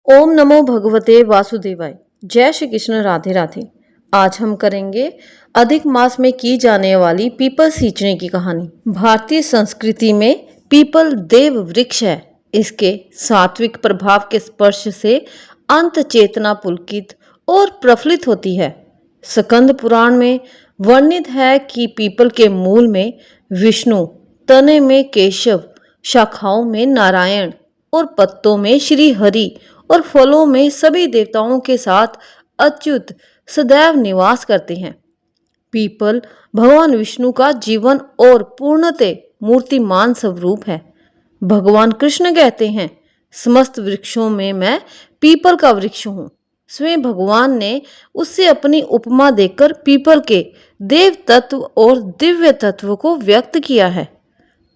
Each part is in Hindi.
ओम नमो भगवते वासुदेवाय। जय श्री कृष्ण। राधे राधे। आज हम करेंगे अधिक मास में की जाने वाली पीपल सींचने की कहानी। भारतीय संस्कृति में पीपल देव वृक्ष है। इसके सात्विक प्रभाव के स्पर्श से अंत चेतना पुलकित और प्रफुल्लित होती है। स्कंद पुराण में वर्णित है कि पीपल के मूल में विष्णु, तने में केशव, शाखाओं में नारायण और पत्तों में श्री हरि और फलों में सभी देवताओं के साथ अच्युत सदैव निवास करते हैं। पीपल भगवान विष्णु का जीवन और पूर्णतः मूर्तिमान स्वरूप है। भगवान कृष्ण कहते हैं, समस्त वृक्षों में मैं पीपल का वृक्ष हूँ। स्वयं भगवान ने उससे अपनी उपमा देकर पीपल के देव तत्व और दिव्य तत्व को व्यक्त किया है।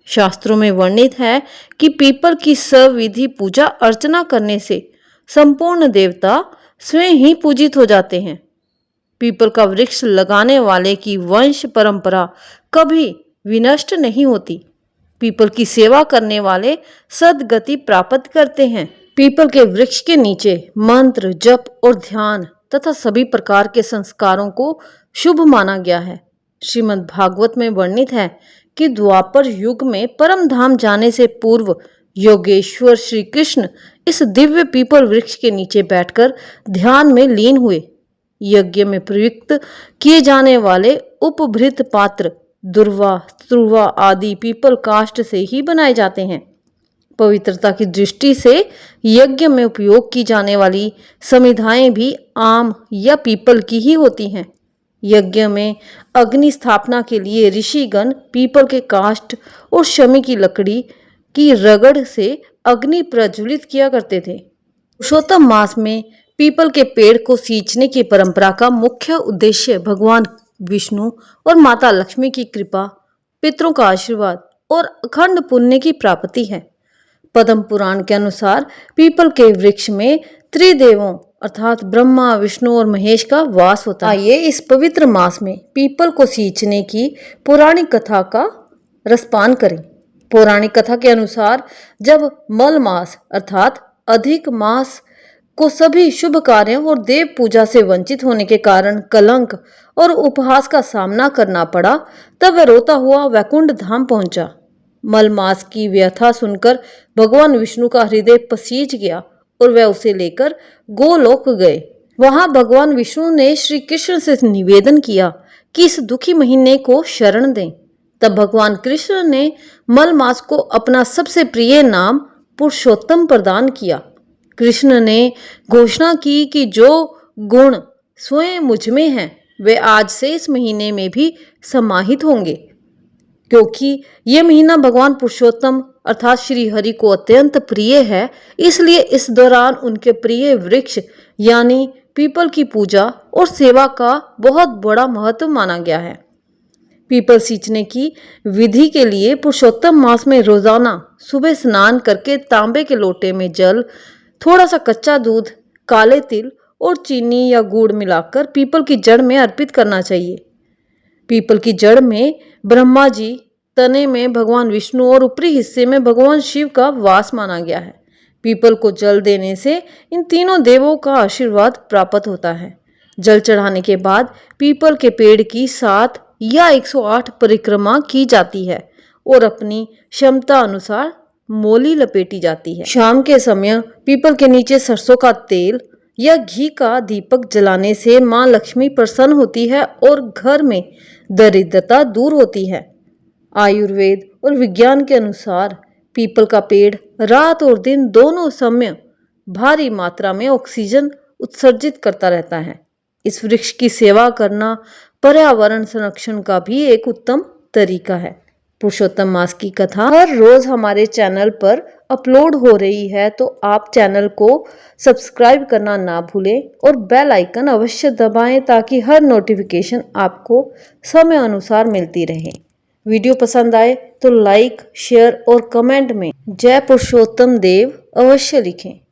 शास्त्रों में वर्णित है कि पीपल की सविधि पूजा अर्चना करने से संपूर्ण देवता स्वयं ही पूजित हो जाते हैं। पीपल का वृक्ष लगाने वाले की वंश परंपरा कभी विनष्ट नहीं होती। पीपल की सेवा करने वाले सद्गति प्राप्त करते हैं। पीपल के वृक्ष के नीचे मंत्र, जप और ध्यान तथा सभी प्रकार के संस्कारों को शुभ माना गया है। श्रीमद् भागवत में वर्णित है कि द्वापर युग में परम धाम जाने से पूर्व योगेश्वर श्री कृष्ण इस दिव्य पीपल वृक्ष के नीचे बैठकर ध्यान में लीन हुए। यज्ञ में प्रयुक्त किए जाने वाले उपभृत पात्र दुर्वा, ध्रुवा आदि पीपल काष्ठ से ही बनाए जाते हैं। पवित्रता की दृष्टि से यज्ञ में उपयोग की जाने वाली समिधाएं भी आम या पीपल की ही होती हैं। यज्ञ में अग्नि स्थापना के लिए ऋषिगण पीपल के काष्ठ और शमी की लकड़ी की रगड़ से अग्नि प्रज्वलित किया करते थे। पुरुषोत्तम मास में पीपल के पेड़ को सींचने की परंपरा का मुख्य उद्देश्य भगवान विष्णु और माता लक्ष्मी की कृपा, पितरों का आशीर्वाद और अखंड पुण्य की प्राप्ति है। पद्म पुराण के अनुसार पीपल के वृक्ष में त्रिदेवों अर्थात ब्रह्मा, विष्णु और महेश का वास होता है। आइए इस पवित्र मास में पीपल को सींचने की पौराणिक कथा का रसपान करें। पौराणिक कथा के अनुसार जब मल मास अर्थात अधिक मास को सभी शुभ कार्यों और देव पूजा से वंचित होने के कारण कलंक और उपहास का सामना करना पड़ा, तब वह रोता हुआ वैकुंठ धाम पहुंचा। मल मास की व्यथा सुनकर भगवान विष्णु का हृदय पसीज गया और वह उसे लेकर गोलोक गए। वहां भगवान विष्णु ने श्री कृष्ण से निवेदन किया कि इस दुखी महीने को शरण दें। तब भगवान कृष्ण ने मल मास को अपना सबसे प्रिय नाम पुरुषोत्तम प्रदान किया। कृष्ण ने घोषणा की कि जो गुण स्वयं मुझ में हैं, वे आज से इस महीने में भी समाहित होंगे। क्योंकि यह महीना भगवान पुरुषोत्तम अर्थात श्री हरि को अत्यंत प्रिय है, इसलिए इस दौरान उनके प्रिय वृक्ष यानी पीपल की पूजा और सेवा का बहुत बड़ा महत्व माना गया है। पीपल सींचने की विधि के लिए पुरुषोत्तम मास में रोजाना सुबह स्नान करके तांबे के लोटे में जल, थोड़ा सा कच्चा दूध, काले तिल और चीनी या गुड़ मिलाकर पीपल की जड़ में अर्पित करना चाहिए। पीपल की जड़ में ब्रह्मा जी, तने में भगवान विष्णु और ऊपरी हिस्से में भगवान शिव का वास माना गया है। पीपल को जल देने से इन तीनों देवों का आशीर्वाद प्राप्त होता है। जल चढ़ाने के बाद पीपल के पेड़ की 7 या 108 परिक्रमा की जाती है और अपनी क्षमता अनुसार मोली लपेटी जाती है। शाम के समय पीपल के नीचे सरसों का तेल या घी का दीपक जलाने से मां लक्ष्मी प्रसन्न होती है और घर में दरिद्रता दूर होती है। आयुर्वेद और विज्ञान के अनुसार पीपल का पेड़ रात और दिन दोनों समय भारी मात्रा में ऑक्सीजन उत्सर्जित करता रहता है। इस वृक्ष की सेवा करना पर्यावरण संरक्षण का भी एक उत्तम तरीका है। पुरुषोत्तम मास की कथा हर रोज हमारे चैनल पर अपलोड हो रही है, तो आप चैनल को सब्सक्राइब करना ना भूलें और बेल आइकन अवश्य दबाएं ताकि हर नोटिफिकेशन आपको समय अनुसार मिलती रहे। वीडियो पसंद आए तो लाइक, शेयर और कमेंट में जय पुरुषोत्तम देव अवश्य लिखें।